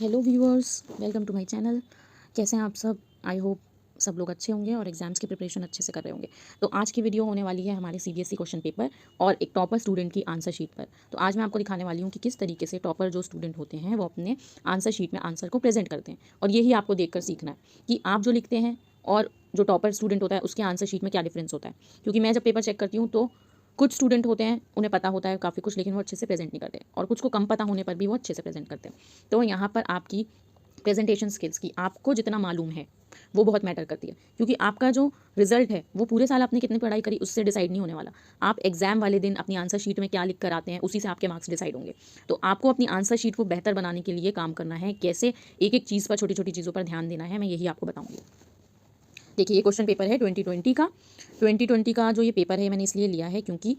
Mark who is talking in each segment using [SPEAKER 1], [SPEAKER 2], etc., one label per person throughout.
[SPEAKER 1] Hello viewers, welcome to my channel. कैसे हैं आप सब? आई होप सब लोग अच्छे होंगे और एग्जाम्स की प्रिपरेशन अच्छे से कर रहे होंगे। तो आज की वीडियो होने वाली है हमारे सीबीएसई क्वेश्चन पेपर और एक टॉपर स्टूडेंट की आंसर शीट पर। तो आज मैं आपको दिखाने वाली हूँ कि किस तरीके से टॉपर जो स्टूडेंट होते हैं वो अपने आंसर शीट में आंसर को प्रेजेंट करते हैं, और यही आपको देखकर सीखना है कि आप जो लिखते हैं और जो टॉपर स्टूडेंट होता है उसके आंसर शीट में क्या डिफरेंस होता है। क्योंकि मैं जब पेपर चेक करती हूँ तो कुछ स्टूडेंट होते हैं उन्हें पता होता है काफ़ी कुछ, लेकिन वो अच्छे से प्रेजेंट नहीं करते, और कुछ को कम पता होने पर भी वो अच्छे से प्रेजेंट करते हैं। तो यहाँ पर आपकी प्रेजेंटेशन स्किल्स की आपको जितना मालूम है वो बहुत मैटर करती है, क्योंकि आपका जो रिजल्ट है वो पूरे साल आपने कितनी पढ़ाई करी उससे डिसाइड नहीं होने वाला। आप एग्जाम वाले दिन अपनी आंसर शीट में क्या लिख कर आते हैं उसी से आपके मार्क्स डिसाइड होंगे। तो आपको अपनी आंसर शीट को बेहतर बनाने के लिए काम करना है, कैसे एक एक चीज़ पर, छोटी छोटी चीज़ों पर ध्यान देना है, मैं यही आपको बताऊंगी। देखिए, ये क्वेश्चन पेपर है 2020 का जो ये पेपर है मैंने इसलिए लिया है क्योंकि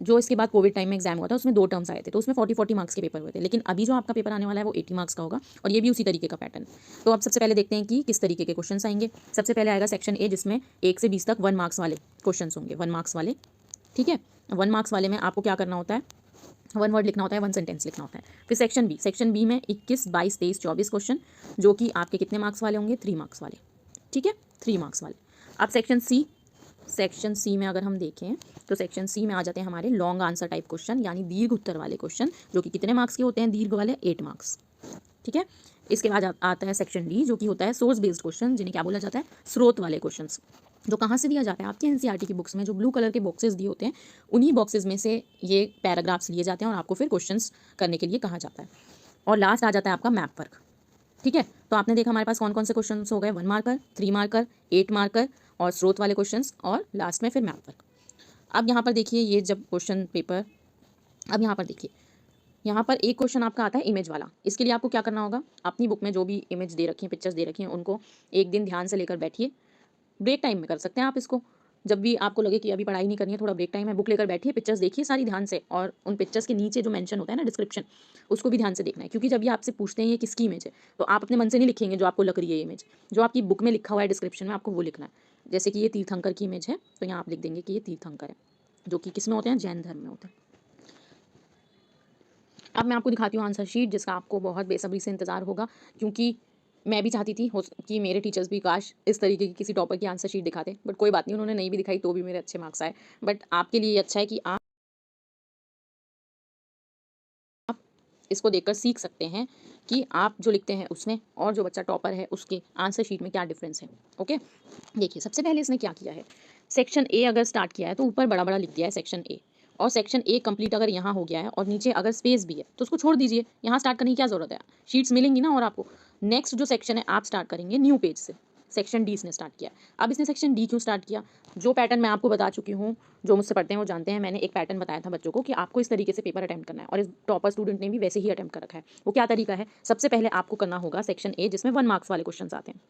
[SPEAKER 1] जो इसके बाद कोविड टाइम में एग्जाम हुआ था उसमें 2 टर्म्स आए थे, तो उसमें 40 मार्क्स के पेपर हुए थे। लेकिन अभी जो आपका पेपर आने वाला है वो 80 मार्क्स का होगा, और ये भी उसी तरीके का पैटर्न। तो अब सबसे पहले देखते हैं कि किस तरीके के क्वेश्चंस आएंगे। सबसे पहले आएगा सेक्शन ए, जिसमें 1 से 20 तक 1 मार्क्स वाले क्वेश्चंस होंगे, 1 मार्क्स वाले। ठीक है, 1 मार्क्स वाले में आपको क्या करना होता है, 1 वर्ड लिखना होता है, 1 सेंटेंस लिखना होता है। फिर सेक्शन बी में 21, 22, 23, 24 क्वेश्चन, जो कि आपके कितने मार्क्स वाले होंगे, 3 मार्क्स वाले। ठीक है, 3 मार्क्स वाले। अब सेक्शन सी में अगर हम देखें तो सेक्शन सी में आ जाते हैं हमारे लॉन्ग आंसर टाइप क्वेश्चन, यानी दीर्घ उत्तर वाले क्वेश्चन, जो कि कितने मार्क्स के होते हैं, दीर्घ वाले 8 मार्क्स। ठीक है, इसके बाद आता है सेक्शन डी, जो कि होता है सोर्स बेस्ड क्वेश्चन, जिन्हें क्या बोला जाता है, स्रोत वाले क्वेश्चंस, जो कहाँ से दिया जाता है, आपके एनसीईआरटी की बुक्स में जो ब्लू कलर के बॉक्सेस दिए होते हैं उन्हीं बॉक्सेस में से ये पैराग्राफ्स लिए जाते हैं और आपको फिर क्वेश्चंस करने के लिए कहा जाता है। और लास्ट आ जाता है आपका मैप वर्क। ठीक है, तो आपने देखा हमारे पास कौन कौन से क्वेश्चन हो गए, 1 मार्कर, 3 मार्कर, 8 मार्कर और स्रोत वाले क्वेश्चंस, और लास्ट में फिर मैप वर्क। अब यहाँ पर देखिए, ये जब क्वेश्चन पेपर, अब यहाँ पर देखिए, यहाँ पर एक क्वेश्चन आपका आता है इमेज वाला। इसके लिए आपको क्या करना होगा, अपनी बुक में जो भी इमेज दे रखी है, पिक्चर्स दे रखी हैं, उनको एक दिन ध्यान से लेकर बैठिए। ब्रेक टाइम में कर सकते हैं आप इसको, जब भी आपको लगे कि अभी पढ़ाई नहीं करनी है, थोड़ा ब्रेक टाइम है, बुक लेकर बैठिए, पिक्चर्स देखिए सारी ध्यान से, और उन पिक्चर्स के नीचे जो मेंशन होता है ना, डिस्क्रिप्शन, उसको भी ध्यान से देखना है। क्योंकि जब ये आपसे पूछते हैं ये किसकी इमेज है, तो आप अपने मन से नहीं लिखेंगे जो आपको लग रही है इमेज, जो आपकी बुक में लिखा हुआ है डिस्क्रिप्शन में, आपको वो लिखना है। जैसे कि ये तीर्थंकर की इमेज है, तो यहाँ आप लिख देंगे कि ये तीर्थंकर है, जो कि किस में होते हैं, जैन धर्म में होते हैं। अब मैं आपको दिखाती हूँ आंसर शीट, जिसका आपको बहुत बेसब्री से इंतजार होगा, क्योंकि मैं भी चाहती थी कि मेरे टीचर्स भी काश इस तरीके की किसी टॉपर की आंसर शीट दिखाते, बट कोई बात नहीं, उन्होंने नहीं भी दिखाई तो भी मेरे अच्छे मार्क्स आए। बट आपके लिए ये अच्छा है कि आप इसको देखकर सीख सकते हैं कि आप जो लिखते हैं उसमें और जो बच्चा टॉपर है उसके आंसर शीट में क्या डिफरेंस है। ओके, देखिए सबसे पहले इसने क्या किया है, सेक्शन ए अगर स्टार्ट किया है तो ऊपर बड़ा बड़ा लिख दिया है सेक्शन ए, और सेक्शन ए कंप्लीट अगर यहाँ हो गया है और नीचे अगर स्पेस भी है तो उसको छोड़ दीजिए, यहाँ स्टार्ट करने की क्या जरूरत है, शीट्स मिलेंगी ना। और आपको नेक्स्ट जो सेक्शन है आप स्टार्ट करेंगे न्यू पेज से, सेक्शन डी इसने स्टार्ट किया। अब इसने सेक्शन डी क्यों स्टार्ट किया, जो पैटर्न मैं आपको बता चुकी हूँ, जो मुझसे पढ़ते हैं वो जानते हैं, मैंने एक पैटर्न बताया था बच्चों को कि आपको इस तरीके से पेपर अटेम्प्ट करना है, और इस टॉपर स्टूडेंट ने भी वैसे ही अटेम्प्ट कर रखा है। वो क्या तरीका है, सबसे पहले आपको करना होगा सेक्शन ए, जिसमें 1 मार्क्स वाले क्वेश्चन आते हैं।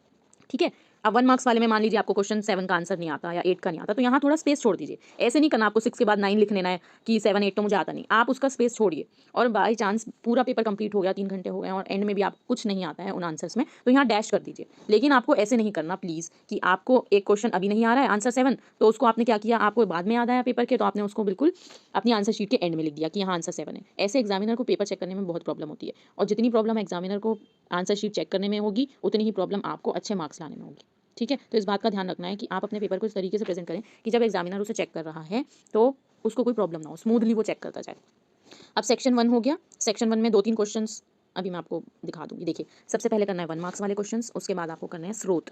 [SPEAKER 1] ठीक है, अब 1 मार्क्स वाले में मान लीजिए आपको क्वेश्चन 7 का आंसर नहीं आता या 8 का नहीं आता, तो यहाँ थोड़ा स्पेस छोड़ दीजिए। ऐसे नहीं करना आपको 6 के बाद 9 लिख लेना है कि 7 8 तो मुझे आता नहीं, आप उसका स्पेस छोड़िए। और बाई चांस पूरा पेपर कंप्लीट हो गया, 3 घंटे हो गए और एंड में भी आपको कुछ नहीं आता है उन आंसर्स में, तो यहाँ डैश कर दीजिए। लेकिन आपको ऐसे नहीं करना प्लीज़ कि आपको एक क्वेश्चन अभी नहीं आ रहा है, आंसर 7, तो उसको आपने क्या किया, आपको बाद में याद आया पेपर के, तो आपने उसको बिल्कुल अपनी आंसर शीट के एंड में लिख दिया कि यहाँ आंसर 7 है। ऐसे एग्जामिनर को पेपर चेक करने में बहुत प्रॉब्लम होती है, और जितनी प्रॉब्लम एग्जामिनर को आंसर शीट चेक करने में होगी उतनी ही प्रॉब्लम आपको अच्छे मार्क्स लाने में होगी। ठीक है, तो इस बात का ध्यान रखना है कि आप अपने पेपर को इस तरीके से प्रेजेंट करें कि जब एग्जामिनर उसे चेक कर रहा है तो उसको कोई प्रॉब्लम ना हो, स्मूथली वो चेक करता जाए। अब सेक्शन 1 हो गया, सेक्शन 1 में 2-3 क्वेश्चंस अभी मैं आपको दिखा दूंगी। देखिए, सबसे पहले करना है 1 मार्क्स वाले क्वेश्चंस, उसके बाद आपको करना है स्रोत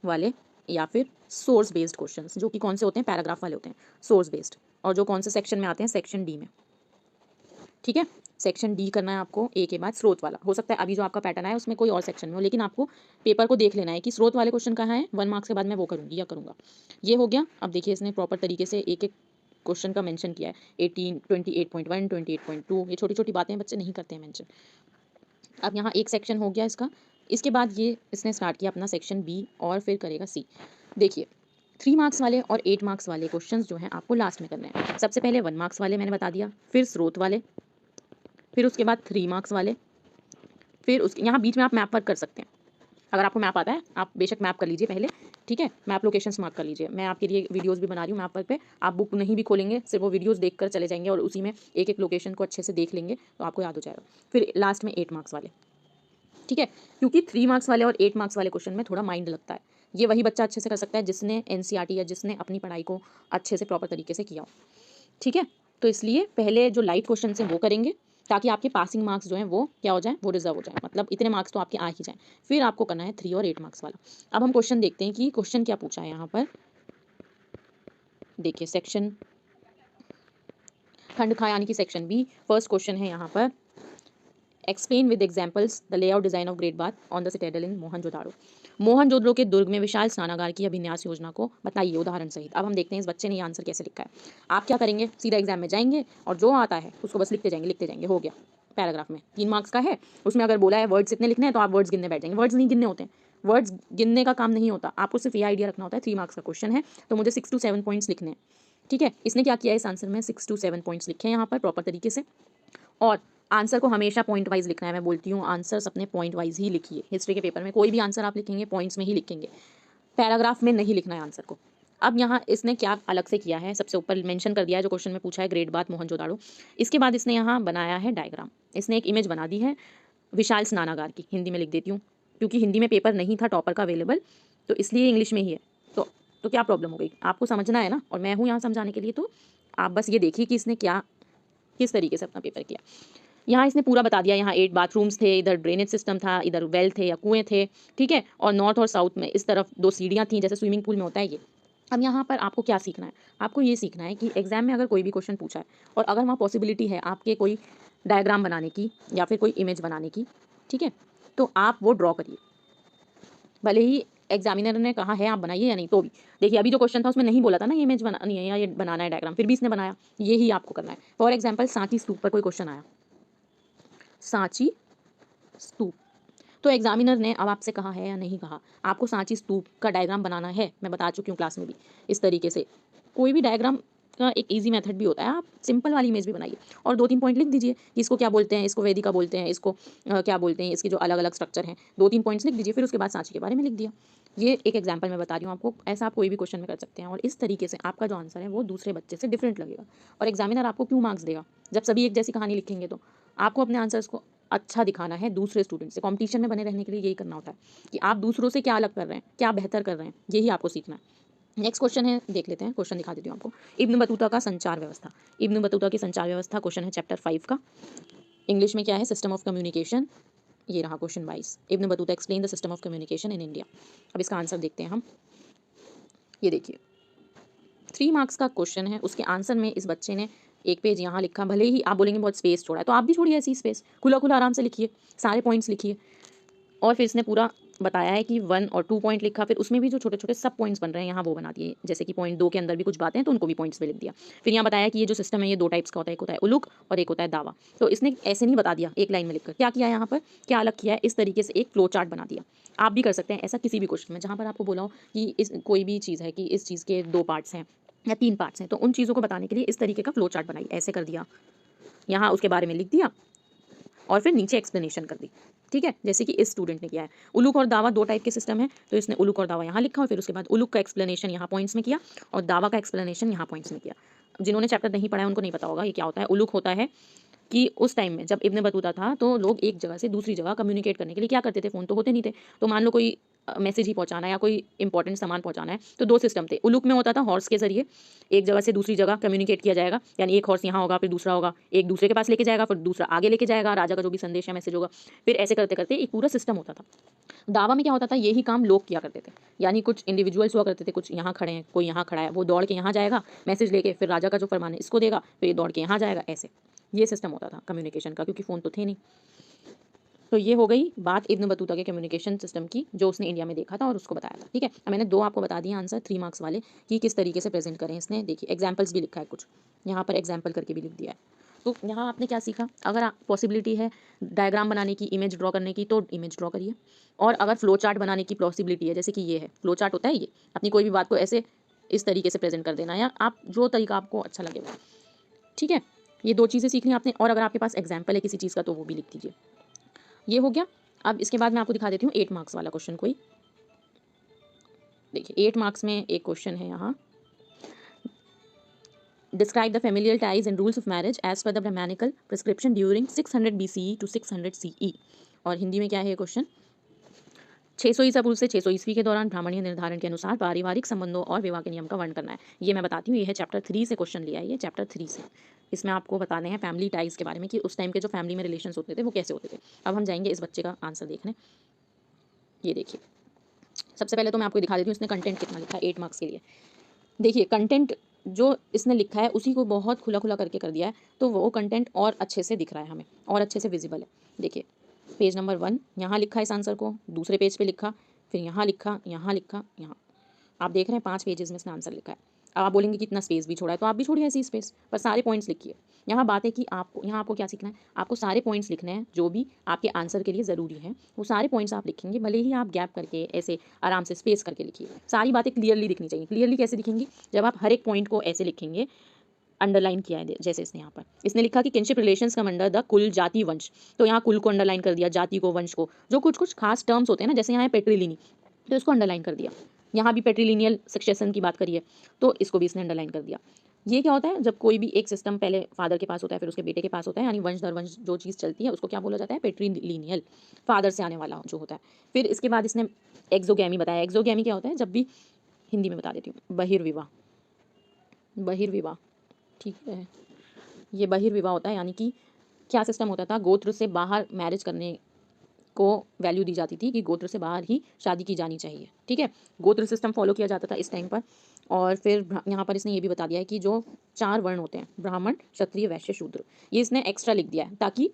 [SPEAKER 1] वाले या फिर सोर्स बेस्ड क्वेश्चंस, जो कि कौन से होते हैं, पैराग्राफ वाले होते हैं, सोर्स बेस्ड, और जो कौन से सेक्शन में आते हैं, सेक्शन डी में। ठीक है, सेक्शन डी करना है आपको ए के बाद स्रोत वाला। हो सकता है अभी जो आपका पैटर्न है उसमें कोई और सेक्शन में हो, लेकिन आपको पेपर को देख लेना है कि स्रोत वाले क्वेश्चन कहाँ है, 1 मार्क्स के बाद मैं वो करूँगी या करूँगा। ये हो गया। अब देखिए, इसने प्रॉपर तरीके से एक एक क्वेश्चन का मेंशन किया है, 18 28.1 28.2, ये छोटी छोटी बातें बच्चे नहीं करते हैं मेंशन। अब यहाँ एक सेक्शन हो गया इसका। इसके बाद ये इसने स्टार्ट किया अपना सेक्शन बी, और फिर करेगा सी। देखिए, 3 मार्क्स वाले और 8 मार्क्स वाले क्वेश्चंस जो हैं आपको लास्ट में करने हैं। सबसे पहले 1 मार्क्स वाले मैंने बता दिया, फिर स्रोत वाले, फिर उसके बाद 3 मार्क्स वाले, फिर उसके यहाँ बीच में आप मैप वर्क कर सकते हैं। अगर आपको मैप आता है आप बेशक मैप कर लीजिए पहले। ठीक है, मैप लोकेशंस मार्क कर लीजिए। मैं आपके लिए वीडियोस भी बना रही हूँ मैप वर्क पे, आप बुक नहीं भी खोलेंगे, सिर्फ वो वीडियोस देखकर चले जाएंगे और उसी में एक एक लोकेशन को अच्छे से देख लेंगे तो आपको याद हो जाएगा। फिर लास्ट में 8 मार्क्स वाले, ठीक है, क्योंकि 3 मार्क्स वाले और 8 मार्क्स वाले क्वेश्चन में थोड़ा माइंड लगता है। ये वही बच्चा अच्छे से कर सकता है जिसने एनसीईआरटी या जिसने अपनी पढ़ाई को अच्छे से प्रॉपर तरीके से किया हो। ठीक है, तो इसलिए पहले जो लाइट क्वेश्चन हैं वो करेंगे, ताकि आपके पासिंग मार्क्स जो हैं वो क्या हो जाएँ, वो रिजर्व हो जाएँ, मतलब इतने मार्क्स तो आपके आ ही जाएँ। फिर आपको करना है 3 और 8 मार्क्स वाला। अब हम क्वेश्चन देखते हैं कि क्वेश्चन क्या पूछा है यहाँ पर। देखिए सेक्शन खंड खा यानी कि सेक्शन बी, फर्स्ट क्वेश्चन है यहाँ पर, explain with examples the layout design of great bath on the citadel in Mohenjodaro. Mohenjodaro के दुर्ग में विशाल स्नानागार की अभिन्यास योजना को बताइए उदाहरण सहित। अब हम देखते हैं इस बच्चे ने ये आंसर कैसे लिखा है। आप क्या करेंगे, सीधा एग्जाम में जाएंगे और जो आता है उसको बस लिखते जाएंगे, हो गया। पैराग्राफ में 3 मार्क्स का है, उसमें अगर बोला है वर्ड्स इतने लिखने हैं तो आप वर्ड्स गिनने बैठ जाएंगे। वर्ड्स नहीं गिनने होते हैं, वर्ड्स गिनने का काम नहीं होता, आपको सिर्फ ये आइडिया रखना होता है 3 मार्क्स का क्वेश्चन है तो मुझे 6 to 7 पॉइंट्स लिखने हैं। ठीक है, इसने क्या किया है, इस आंसर में 6 to 7 पॉइंट्स लिखे हैं यहाँ पर प्रॉपर तरीके से। और आंसर को हमेशा पॉइंट वाइज लिखना है। मैं बोलती हूँ आंसर्स अपने पॉइंट वाइज ही लिखिए। हिस्ट्री के पेपर में कोई भी आंसर आप लिखेंगे पॉइंट्स में ही लिखेंगे, पैराग्राफ में नहीं लिखना है आंसर को। अब यहाँ इसने क्या अलग से किया है, सबसे ऊपर मेंशन कर दिया है जो क्वेश्चन में पूछा है, ग्रेट बाथ मोहनजोदाड़ो। इसके बाद इसने यहाँ बनाया है डायग्राम, इसने एक इमेज बना दी है विशाल स्नानागार की। हिंदी में लिख देती हूँ क्योंकि हिंदी में पेपर नहीं था टॉपर का अवेलेबल, तो इसलिए इंग्लिश में ही है। तो क्या प्रॉब्लम हो गई, आपको समझना है ना, और मैं हूँ यहाँ समझाने के लिए। तो आप बस ये देखिए कि इसने क्या किस तरीके से अपना पेपर किया। यहाँ इसने पूरा बता दिया, यहाँ 8 बाथरूम्स थे, इधर ड्रेनेज सिस्टम था, इधर वेल थे या कुएं थे। ठीक है, और नॉर्थ और साउथ में इस तरफ 2 सीढ़ियाँ थी, जैसे स्विमिंग पूल में होता है ये। अब यहाँ पर आपको क्या सीखना है, आपको ये सीखना है कि एग्जाम में अगर कोई भी क्वेश्चन पूछा है और अगर वहाँ पॉसिबिलिटी है आपके कोई डायग्राम बनाने की या फिर कोई इमेज बनाने की, ठीक है, तो आप वो ड्रॉ करिए। भले ही एग्जामिनर ने कहा है आप बनाइए या नहीं, तो भी देखिए अभी जो क्वेश्चन था उसमें नहीं बोला था ना ये इमेज बनानी है या ये बनाना है डायग्राम, फिर भी इसने बनाया। ये ही आपको करना है। फॉर एग्जाम्पल सांची स्तूप पर कोई क्वेश्चन आया, सांची स्तूप, तो एग्जामिनर ने अब आपसे कहा है या नहीं कहा, आपको सांची स्तूप का डायग्राम बनाना है। मैं बता चुकी हूँ क्लास में भी, इस तरीके से कोई भी डायग्राम का एक इजी मेथड भी होता है। आप सिंपल वाली इमेज भी बनाइए और 2-3 पॉइंट लिख दीजिए कि इसको क्या बोलते हैं, इसको वेदिका बोलते हैं, इसको क्या बोलते हैं, इसके जो अलग अलग स्ट्रक्चर हैं, 2-3 पॉइंट्स लिख दीजिए। फिर उसके बाद सांची के बारे में लिख दिया। ये एक एग्जाम्पल मैं बता रही हूँ आपको, ऐसा आप कोई भी क्वेश्चन में कर सकते हैं और इस तरीके से आपका जो आंसर है वो दूसरे बच्चे से डिफरेंट लगेगा। और एग्जामिनर आपको क्यों मार्क्स देगा, जब सभी एक जैसी कहानी लिखेंगे तो आपको अपने आंसर्स को अच्छा दिखाना है दूसरे स्टूडेंट से। कंपटीशन में बने रहने के लिए यही करना होता है कि आप दूसरों से क्या अलग कर रहे हैं, क्या बेहतर कर रहे हैं, यही आपको सीखना है। नेक्स्ट क्वेश्चन है, देख लेते हैं, क्वेश्चन दिखा देती हूँ आपको। इब्न बतूता का संचार व्यवस्था, इब्न बतूता की संचार व्यवस्था क्वेश्चन है चैप्टर 5 का। इंग्लिश में क्या है, सिस्टम ऑफ कम्युनिकेशन। ये रहा question 22, Ibn Battuta explain the system of communication in India. अब इसका आंसर देखते हैं हम। ये देखिए 3 मार्क्स का क्वेश्चन है, उसके आंसर में इस बच्चे ने एक पेज यहाँ लिखा। भले ही आप बोलेंगे बहुत स्पेस छोड़ा है, तो आप भी छोड़िए ऐसी स्पेस, खुला खुला आराम से लिखिए, सारे पॉइंट्स लिखिए। और फिर इसने पूरा बताया है कि 1 और 2 पॉइंट लिखा, फिर उसमें भी जो छोटे छोटे सब पॉइंट्स बन रहे हैं यहाँ वो बना दिए, जैसे कि पॉइंट 2 के अंदर भी कुछ बातें हैं तो उनको भी पॉइंट्स में लिख दिया। फिर यहाँ बताया कि ये जो सिस्टम है ये 2 टाइप्स का होता है, एक होता है उलुक और एक होता है दावा। तो इसने ऐसे नहीं बता दिया एक लाइन में लिखकर, क्या किया है यहाँ पर, क्या अलग किया है, इस तरीके से एक फ्लो चार्ट बना दिया। आप भी कर सकते हैं ऐसा किसी भी क्वेश्चन में जहाँ पर आपको बोला हो कि इस कोई भी चीज़ है कि इस चीज़ के 2 पार्ट्स हैं या 3 पार्ट्स हैं, तो उन चीज़ों को बताने के लिए इस तरीके का फ्लो चार्ट बनाइए। ऐसे कर दिया, यहाँ उसके बारे में लिख दिया और फिर नीचे एक्सप्लेनेशन कर दी। ठीक है, जैसे कि इस स्टूडेंट ने किया है। उलूक और दावा 2 टाइप के सिस्टम है, तो इसने उलूक और दावा यहाँ लिखा और फिर उसके बाद उलूक का एक्सप्लेनेशन यहाँ पॉइंट्स में किया और दावा का एक्सप्लेनेशन यहाँ पॉइंट्स में किया। जिन्होंने चैप्टर नहीं पढ़ा है उनको नहीं पता होगा ये क्या होता है। उलूक होता है कि उस टाइम में जब इब्न बतूता था तो लोग एक जगह से दूसरी जगह कम्युनिकेट करने के लिए क्या करते थे, फ़ोन तो होते नहीं थे, तो मान लो कोई मैसेज ही पहुंचाना है या कोई इंपॉर्टेंट सामान पहुंचाना है, तो 2 सिस्टम थे। उलूक में होता था हॉर्स के जरिए एक जगह से दूसरी जगह कम्युनिकेट किया जाएगा, यानी एक हॉर्स यहाँ होगा फिर दूसरा होगा, एक दूसरे के पास लेके जाएगा फिर दूसरा आगे लेके जाएगा, राजा का जो भी संदेश है मैसेज होगा, फिर ऐसे करते करते एक पूरा सिस्टम होता था। दावा में क्या होता था, यही काम लोग किया करते थे, यानी कुछ इंडिविजुअल्स हुआ करते थे, कुछ यहाँ खड़े हैं, कोई यहाँ खड़ा है, वो दौड़ के यहाँ जाएगा मैसेज लेके, फिर राजा का जो फरमान है इसको देगा, फिर ये दौड़ के यहाँ जाएगा, ऐसे ये सिस्टम होता था कम्युनिकेशन का, क्योंकि फ़ोन तो थे नहीं। तो ये हो गई बात इब्न बतूता के कम्युनिकेशन सिस्टम की जो उसने इंडिया में देखा था और उसको बताया था। ठीक है, अब मैंने 2 आपको बता दिए आंसर 3 मार्क्स वाले कि किस तरीके से प्रेजेंट करें। इसने देखिए एग्जाम्पल्स भी लिखा है, कुछ यहाँ पर एग्जाम्पल करके भी लिख दिया है। तो यहाँ आपने क्या सीखा, अगर पॉसिबिलिटी है डायग्राम बनाने की, इमेज ड्रॉ करने की, तो इमेज ड्रॉ करिए। और अगर फ्लो चार्ट बनाने की पॉसिबिलिटी है, जैसे कि ये है फ्लो चार्ट होता है, ये अपनी कोई भी बात को ऐसे इस तरीके से प्रेजेंट कर देना, या आप जो तरीका आपको अच्छा लगे वो। ठीक है, ये 2 चीज़ें सीखनी आपने, और अगर आपके पास एग्जाम्पल है किसी चीज़ का तो वो भी लिख दीजिए। ये हो गया। अब इसके बाद मैं आपको दिखा देती हूँ 8 मार्क्स वाला क्वेश्चन कोई। देखिए 8 मार्क्स में एक क्वेश्चन है यहाँ, Describe the familial ties and rules of marriage as per the Brahmanical prescription during 600 BCE to 600 CE। और हिंदी में क्या है ये क्वेश्चन? 600 ईसा पूर्व से 600 ईस्वी के दौरान ब्राह्मणीय निर्धारण के अनुसार पारिवारिक संबंधों और विवाह के नियम का वर्णन करना है। ये मैं बताती हूँ, ये है चैप्टर 3 से क्वेश्चन लिया है, ये चैप्टर 3 से। इसमें आपको बताने हैं फैमिली टाइज के बारे में कि उस टाइम के जो फैमिली में रिलेशंस होते थे वो कैसे होते थे। अब हम जाएंगे इस बच्चे का आंसर देखने। ये देखिए, सबसे पहले तो मैं आपको दिखा देती हूँ इसने कंटेंट कितना लिखा है 8 मार्क्स के लिए। देखिए कंटेंट जो इसने लिखा है उसी को बहुत खुला खुला करके कर दिया है, तो वो कंटेंट और अच्छे से दिख रहा है हमें और अच्छे से विजिबल है। देखिए पेज नंबर 1 यहाँ लिखा इस आंसर को, दूसरे पेज पे लिखा, फिर यहाँ लिखा, यहाँ लिखा, यहाँ। आप देख रहे हैं 5 पेजेस में इसने आंसर लिखा है। अब आप बोलेंगे कितना स्पेस भी छोड़ा है, तो आप भी छोड़िए ऐसी स्पेस पर सारे पॉइंट्स लिखिए। यहाँ बात है कि आपको यहाँ आपको क्या सीखना है, आपको सारे पॉइंट्स लिखने हैं जो भी आपके आंसर के लिए ज़रूरी है, वो सारे पॉइंट्स आप लिखेंगे, भले ही आप गैप करके ऐसे आराम से स्पेस करके लिखिए। सारी बातें क्लियरली दिखनी चाहिए। क्लियरली कैसे दिखेंगी? जब आप हर एक पॉइंट को ऐसे लिखेंगे, अंडरलाइन किया है जैसे इसने यहाँ पर इसने लिखा कि kinship relations come under the कुल जाति वंश, तो यहाँ कुल को अंडरलाइन कर दिया, जाति को, वंश को। जो कुछ कुछ खास टर्म्स होते हैं ना, जैसे यहाँ है पेट्रीलिनी, तो इसको अंडरलाइन कर दिया। यहाँ भी पेट्रीलिनियल सक्सेशन की बात करिए तो इसको भी इसने अंडरलाइन कर दिया। ये क्या होता है? जब कोई भी एक सिस्टम पहले फादर के पास होता है फिर उसके बेटे के पास होता है, यानी वंश दर वंश जो चीज़ चलती है उसको क्या बोला जाता है? पेट्रीलिनियल, फादर से आने वाला जो होता है। फिर इसके बाद इसने एक्सोगैमी बताया। एक्सोगैमी क्या होता है? जब भी, हिंदी में बता देती हूँ, बहिर्विवाह। बहिर्विवाह, ठीक है, ये बहिर्विवाह होता है, यानी कि क्या सिस्टम होता था? गोत्र से बाहर मैरिज करने को वैल्यू दी जाती थी कि गोत्र से बाहर ही शादी की जानी चाहिए। ठीक है, गोत्र सिस्टम फॉलो किया जाता था इस टाइम पर। और फिर यहाँ पर इसने ये भी बता दिया है कि जो 4 वर्ण होते हैं, ब्राह्मण, क्षत्रिय, वैश्य, शूद्र, ये इसने एक्स्ट्रा लिख दिया है ताकि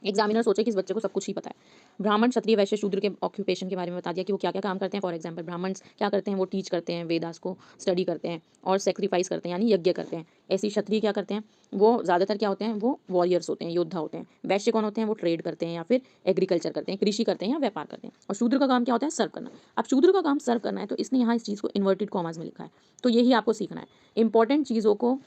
[SPEAKER 1] एग्जामिनर सोचे कि इस बच्चे को सब कुछ ही पता है। ब्राह्मण, क्षत्रिय, वैश्य, शूद्र के ऑक्यूपेशन के बारे में बता दिया कि वो क्या क्या काम करते हैं। फॉर एग्जांपल ब्राह्मण क्या करते हैं? वो टीच करते हैं, वेदास को स्टडी करते हैं और सेक्रीफाइस करते हैं, यानी यज्ञ करते हैं। ऐसे ही क्षत्रिय क्या करते हैं? वो ज़्यादातर क्या होते हैं? वो वॉरियर्स होते हैं, योद्धा होते हैं। वैश्य कौन होते हैं? वो ट्रेड करते हैं या फिर एग्रीकल्चर करते हैं, कृषि करते हैं या व्यापार करते हैं। और शूद्र का काम क्या होता है? सर्व करना। अब शूद्र का काम सर्व करना है तो इसने यहाँ इस चीज़ को इन्वर्टेड कॉमास में लिखा है, तो यही आपको सीखना है। इंपॉर्टेंट चीज़ों को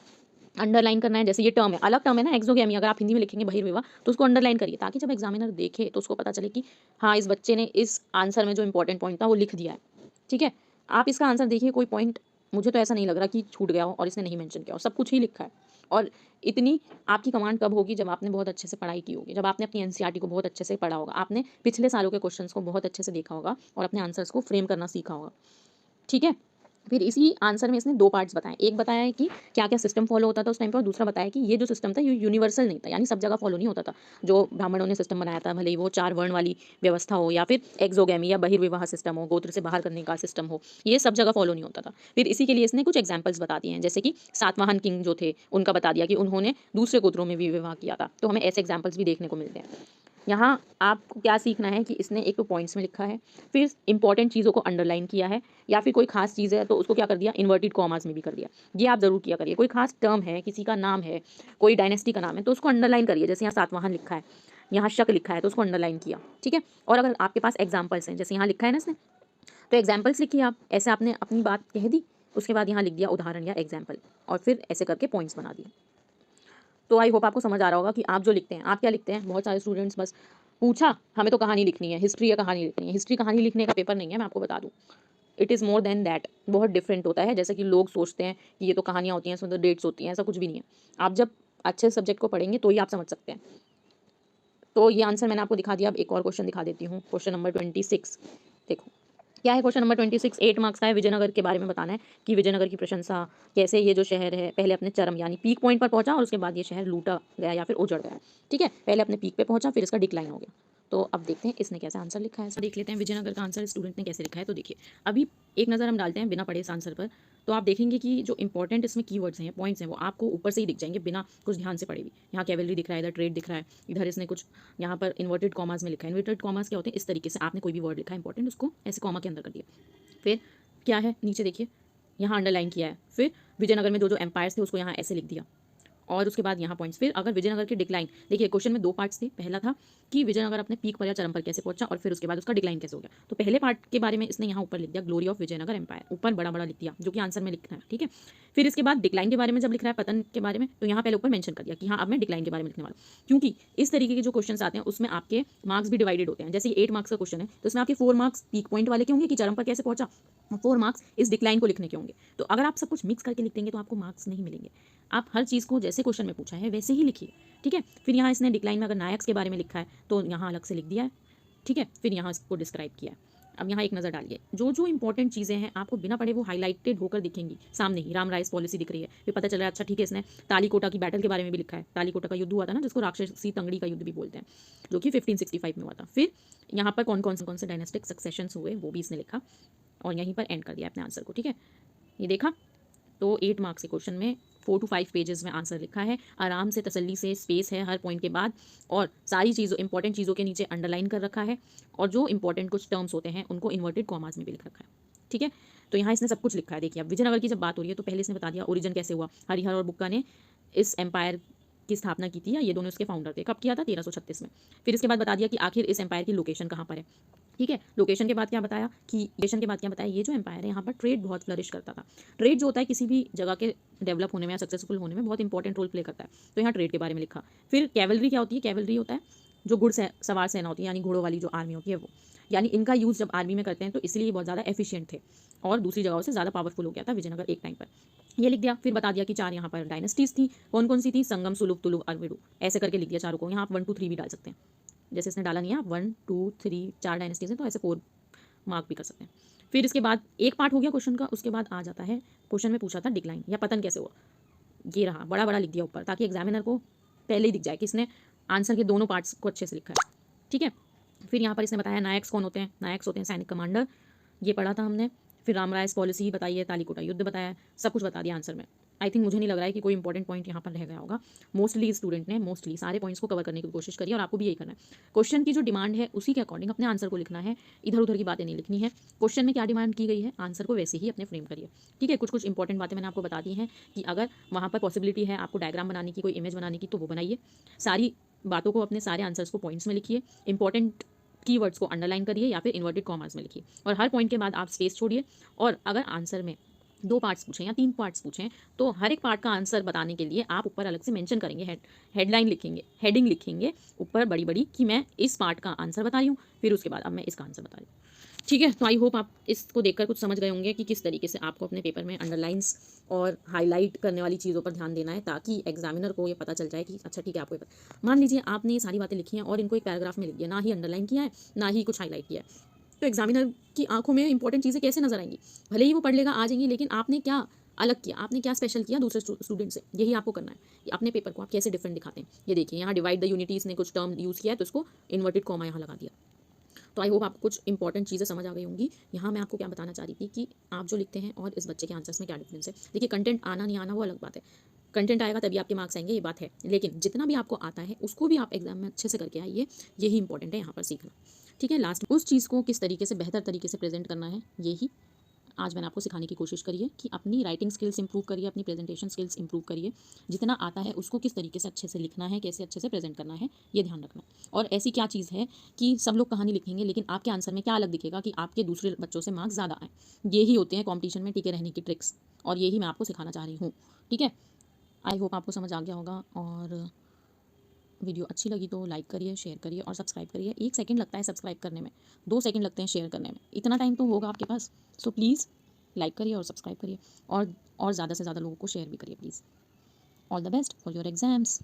[SPEAKER 1] अंडरलाइन करना है। जैसे ये टर्म है, अलग टर्म है ना एक्सोगैमी, अगर आप हिंदी में लिखेंगे बहिर्विवाह तो उसको अंडरलाइन करिए ताकि जब एग्जामिनर देखे तो उसको पता चले कि हाँ इस बच्चे ने इस आंसर में जो इंपॉर्टेंट पॉइंट था वो लिख दिया है। ठीक है, आप इसका आंसर देखिए, कोई पॉइंट मुझे तो ऐसा नहीं लग रहा कि छूट गया हो और इसने नहीं मेंशन किया हो, सब कुछ ही लिखा है। और इतनी आपकी कमांड कब होगी? जब आपने बहुत अच्छे से पढ़ाई की होगी, जब आपने अपनी एनसीईआरटी को बहुत अच्छे से पढ़ा होगा, आपने पिछले सालों के क्वेश्चंस को बहुत अच्छे से देखा होगा और अपने आंसर्स को फ्रेम करना सीखा होगा। ठीक है, फिर इसी आंसर में इसने 2 पार्ट्स बताए। एक बताया है कि क्या-क्या सिस्टम फॉलो होता था उस टाइम पे, और दूसरा बताया कि ये जो सिस्टम था ये यूनिवर्सल नहीं था, यानी सब जगह फॉलो नहीं होता था। जो ब्राह्मणों ने सिस्टम बनाया था, भले ही वो 4 वर्ण वाली व्यवस्था हो या फिर एक्सोगैमी या बहिर्विवाह सिस्टम हो, गोत्र से बाहर करने का सिस्टम हो, ये सब जगह फॉलो नहीं होता था। फिर इसी के लिए इसने कुछ एग्जाम्पल्स बता दिए हैं, जैसे कि सातवाहन किंग जो थे उनका बता दिया कि उन्होंने दूसरे गोत्रों में भी विवाह किया था, तो हमें ऐसे एग्जाम्पल्स भी देखने को मिलते हैं। यहाँ आपको क्या सीखना है कि इसने एक तो पॉइंट्स में लिखा है, फिर इंपॉर्टेंट चीज़ों को अंडरलाइन किया है, या फिर कोई खास चीज़ है तो उसको क्या कर दिया? इन्वर्टेड कॉमास में भी कर दिया। ये आप ज़रूर किया करिए। कोई खास टर्म है, किसी का नाम है, कोई डायनेस्टी का नाम है, तो उसको अंडरलाइन करिए। जैसे यहाँ सातवाहन लिखा है, यहाँ शक लिखा है, तो उसको अंडरलाइन किया। ठीक है, और अगर आपके पास एग्जाम्पल्स हैं, जैसे यहाँ लिखा है ना इसने, तो एग्जाम्पल्स लिखिए आप। ऐसे आपने अपनी बात कह दी, उसके बाद यहाँ लिख दिया उदाहरण या एग्जाम्पल, और फिर ऐसे करके पॉइंट्स बना दिए। तो आई होप आपको समझ आ रहा होगा कि आप जो लिखते हैं, आप क्या लिखते हैं। बहुत सारे स्टूडेंट्स बस पूछा हमें तो कहानी लिखनी है, हिस्ट्री या कहानी लिखनी है। हिस्ट्री कहानी लिखने का पेपर नहीं है, मैं आपको बता दूं। It is more than that, बहुत डिफरेंट होता है। जैसे कि लोग सोचते हैं कि ये तो कहानियाँ होती हैं, इसमें तो डेट्स होती हैं, ऐसा कुछ भी नहीं है। आप जब अच्छे सब्जेक्ट को पढ़ेंगे तो ही आप समझ सकते हैं। तो ये आंसर मैंने आपको दिखा दिया। अब एक और क्वेश्चन दिखा देती हूँ, क्वेश्चन नंबर 26। देखो क्या है क्वेश्चन नंबर 26, 8 मार्क्स का है। विजयनगर के बारे में बताना है कि विजयनगर की प्रशंसा कैसे ये जो शहर है पहले अपने चरम यानी पीक पॉइंट पर पहुंचा और उसके बाद ये शहर लूटा गया या फिर उजड़ गया। ठीक है, पहले अपने पीक पे पहुंचा, फिर इसका डिक्लाइन हो गया। तो अब देखते हैं इसने कैसे आंसर लिखा है। देख लेते हैं विजयनगर का आंसर स्टूडेंट ने कैसे लिखा है। तो देखिए अभी एक नज़र हम डालते हैं बिना पढ़े इस आंसर पर, तो आप देखेंगे कि जो इंपॉर्टेंट इसमें कीवर्ड्स हैं, पॉइंट्स हैं, वो आपको ऊपर से ही दिख जाएंगे बिना कुछ ध्यान से पढ़े भी। यहाँ कैवेलरी दिख रहा है, इधर ट्रेड दिख रहा है, इधर इसने कुछ यहाँ पर इन्वर्टेड कॉमास में लिखा है। इन्वर्टेड कॉमास क्या होते हैं? इस तरीके से आपने कोई भी वर्ड लिखा है इंपॉर्टेंट, उसको ऐसे कॉमा के अंदर कर दिया। फिर क्या है नीचे देखिए, यहाँ अंडरलाइन किया है। फिर विजयनगर में जो जो एम्पायर्स थे उसको यहाँ ऐसे लिख दिया, और उसके बाद यहाँ पॉइंट्स। फिर अगर विजयनगर के डिक्लाइन, देखिए क्वेश्चन में 2 पार्ट्स थे। पहला था कि विजयनगर अपने पीक पर या चरम पर कैसे पहुंचा, और फिर उसके बाद उसका डिक्लाइन कैसे हो गया। तो पहले पार्ट के बारे में इसने यहाँ ऊपर लिख दिया ग्लोरी ऑफ विजयनगर एम्पायर, ऊपर बड़ा बड़ा लिख दिया, जो कि आंसर में लिखना है। ठीक है, फिर इसके बाद डिक्लाइन के बारे में जब लिख रहा है, पतन के बारे में, तो यहाँ पहले ऊपर मेंशन कर दिया कि हाँ अब मैं डिक्लाइन के बारे में लिखने वाला हूँ। क्योंकि इस तरीके के जो क्वेश्चन आते हैं उसमें आपके मार्क्स भी डिवाइडेड होते हैं। जैसे 8 मार्क्स का क्वेश्चन है तो इसमें आपके 4 मार्क्स पीक पॉइंट वाले के होंगे कि चरम पर कैसे पहुंचा, 4 मार्क्स इस डिक्लाइन को लिखने के होंगे। तो अगर आप सब कुछ मिक्स करके लिख देंगे तो आपको मार्क्स नहीं मिलेंगे। आप हर चीज़ को जैसे क्वेश्चन में पूछा है वैसे ही लिखिए, ठीक है। फिर यहाँ इसने डिक्लाइन में अगर नायक्स के बारे में लिखा है तो यहाँ अलग से लिख दिया है, ठीक है। फिर यहाँ इसको डिस्क्राइब किया है। अब यहाँ एक नज़र डालिए, जो जो इंपॉर्टेंट चीज़ें हैं आपको बिना पढ़े वो हाईलाइटेड होकर दिखेंगी सामने ही। राम राइस पॉलिसी दिख रही है, फिर पता चल रहा है अच्छा ठीक है इसने तालीकोटा की बैटल के बारे में भी लिखा है। तालीकोटा का युद्ध हुआ था ना, जिसको राक्षसी तंगड़ी का युद्ध भी बोलते हैं, जो कि 1565 में हुआ था। फिर यहाँ पर कौन से डायनेस्टिक सक्सेशंस हुए वो भी इसने लिखा और यहीं पर एंड कर दिया अपने आंसर को, ठीक है। ये देखा तो 8 मार्क्स के क्वेश्चन में 4 to 5 पेजेस में आंसर लिखा है, आराम से तसल्ली से, स्पेस है हर पॉइंट के बाद, और सारी चीज़ों इंपॉर्टेंट चीज़ों के नीचे अंडरलाइन कर रखा है, और जो इंपॉर्टेंट कुछ टर्म्स होते हैं उनको इन्वर्टेड कॉमास में भी लिख रखा है, ठीक है। तो यहाँ इसने सब कुछ लिखा है। देखिए अब विजयनगर की जब बात हो रही है तो पहले इसने बता दिया ओरिजिन कैसे हुआ, हरिहर और बुक्का ने इस एम्पायर की स्थापना की थी, या ये दोनों इसके फाउंडर थे। कब किया था? 1336 में। फिर इसके बाद बता दिया कि आखिर इस एम्पायर की लोकेशन कहाँ पर है, ठीक है। लोकेशन के बाद क्या बताया ये जो एम्पायर है यहाँ पर ट्रेड बहुत फ्लरिश करता था। ट्रेड जो होता है किसी भी जगह के डेवलप होने में या सक्सेसफुल होने में बहुत इंपॉर्टेंट रोल प्ले करता है, तो यहाँ ट्रेड के बारे में लिखा। फिर कैवलरी क्या होती है? कैवलरी होता है जो सवार सेना होती है, यानी घोड़ों वाली जो आर्मी होती है वो, यानी इनका यूज़ जब आर्मी में करते हैं तो इसलिए बहुत ज़्यादा एफिशिएंट थे और दूसरी जगहों से ज़्यादा पावरफुल हो गया था विजयनगर एक टाइम पर। ये लिख दिया। फिर बता दिया कि 4 यहाँ पर डायनेस्टीज थी, कौन कौन सी थी? संगम, सुलुभ, तुलुभ, अरविडु, ऐसे करके लिख दिया चारों को। यहाँ आप 1 2 3 भी डाल सकते हैं, जैसे इसने डाला नहीं है, आप 1 2 3 4 डायनेस्टीज हैं तो ऐसे 4 मार्क भी कर सकते हैं। फिर इसके बाद एक पार्ट हो गया क्वेश्चन का, उसके बाद आ जाता है क्वेश्चन में पूछा था डिक्लाइन या पतन कैसे हुआ, ये रहा बड़ा बड़ा लिख दिया ऊपर, ताकि एग्जामिनर को पहले ही दिख जाए कि इसने आंसर के दोनों पार्ट्स को अच्छे से लिखा है, ठीक है। फिर यहाँ पर इसने बताया नायक्स कौन होते हैं। नायक्स होते हैं सैनिक कमांडर, ये पढ़ा था हमने। फिर रामरायस पॉलिसी बताई है, तालीकोटा युद्ध बताया, सब कुछ बता दिया आंसर में। आई थिंक मुझे नहीं लग रहा है कि कोई इंपॉर्टेंट पॉइंट यहाँ पर रह गया होगा। मोस्टली स्टूडेंट ने सारे पॉइंट्स को कवर करने की कोशिश करी और आपको भी यही करना है। क्वेश्चन की जो डिमांड है उसी के अकॉर्डिंग अपने आंसर को लिखना है, इधर उधर की बातें नहीं लिखनी है। क्वेश्चन में क्या डिमांड की गई है आंसर को वैसे ही अपने फ्रेम करिए, ठीक है। कुछ कुछ इंपॉर्टेंट बातें मैंने आपको बता दी हैं कि अगर वहाँ पर पॉसिबिलिटी है आपको डायग्राम बनाने की, कोई इमेज बनाने की, तो वो बनाइए। सारी बातों को, अपने सारे आंसर्स को पॉइंट्स में लिखिए, इंपॉर्टेंट कीवर्ड्स को अंडरलाइन करिए या फिर इन्वर्टेड कॉमास में लिखिए, और हर पॉइंट के बाद आप स्पेस छोड़िए। और अगर आंसर में 2 पार्ट्स पूछें या 3 पार्ट्स पूछें तो हर एक पार्ट का आंसर बताने के लिए आप ऊपर अलग से मेंशन करेंगे, हेडलाइन लिखेंगे, हेडिंग लिखेंगे ऊपर बड़ी बड़ी कि मैं इस पार्ट का आंसर बता रही हूँ, फिर उसके बाद अब मैं इसका आंसर बता रही हूँ, ठीक है। तो आई होप आप इसको देखकर कुछ समझ गए होंगे कि किस तरीके से आपको अपने पेपर में अंडरलाइंस और हाईलाइट करने वाली चीज़ों पर ध्यान देना है, ताकि एग्जामिनर को ये पता चल जाए कि अच्छा ठीक है आपको ये पता। मान लीजिए आपने ये सारी बातें लिखी हैं और इनको एक पैराग्राफ में लिख दिया, ना ही अंडरलाइन किया है ना ही कुछ हाईलाइट किया है, तो एग्जामिनर की आंखों में इंपॉर्टेंट चीज़ें कैसे नजर आएंगी? भले ही वो पढ़ लेगा, आ जाएंगी, लेकिन आपने क्या अलग किया, आपने क्या स्पेशल किया दूसरे स्टूडेंट से, यही आपको करना है कि अपने पेपर को आप कैसे डिफरेंट दिखाते हैं। ये देखिए यहाँ डिवाइड द यूनिटीज ने कुछ टर्म यूज़ किया है तो उसको इन्वर्टेड कॉमा यहाँ लगा दिया। तो आई होप आपको कुछ इंपॉर्टेंट चीज़ें समझ आ गई होंगी। यहाँ मैं आपको क्या बताना चाह रही थी कि आप जो लिखते हैं और इस बच्चे के आंसर्स में क्या डिफरेंस है। देखिए कंटेंट आना नहीं आना वो अलग बात है, कंटेंट आएगा तभी आपके मार्क्स आएंगे, ये बात है, लेकिन जितना भी आपको आता है उसको भी आप एग्जाम में अच्छे से करके आइए, यही इंपॉर्टेंट है यहाँ पर सीखना, ठीक है। लास्ट उस चीज़ को किस तरीके से बेहतर तरीके से प्रेजेंट करना है, यही आज मैंने आपको सिखाने की कोशिश करी है कि अपनी राइटिंग स्किल्स इंप्रूव करिए, अपनी प्रेजेंटेशन स्किल्स इंप्रूव करिए, जितना आता है उसको किस तरीके से अच्छे से लिखना है, कैसे अच्छे से प्रेजेंट करना है, ये ध्यान रखना। और ऐसी क्या चीज़ है कि सब लोग कहानी लिखेंगे लेकिन आपके आंसर में क्या अलग दिखेगा कि आपके दूसरे बच्चों से मार्क्स ज़्यादा आए। यही होते हैं कॉम्पिटिशन में टिके रहने की ट्रिक्स, और यही मैं आपको सिखाना चाह रही हूँ, ठीक है। आई होप आपको समझ आ गया होगा, और वीडियो अच्छी लगी तो लाइक करिए, शेयर करिए और सब्सक्राइब करिए। 1 सेकंड लगता है सब्सक्राइब करने में, 2 सेकंड लगते हैं शेयर करने में, इतना टाइम तो होगा आपके पास। सो प्लीज़ लाइक करिए और सब्सक्राइब करिए, और ज़्यादा से ज़्यादा लोगों को शेयर भी करिए please. All the best for your exams.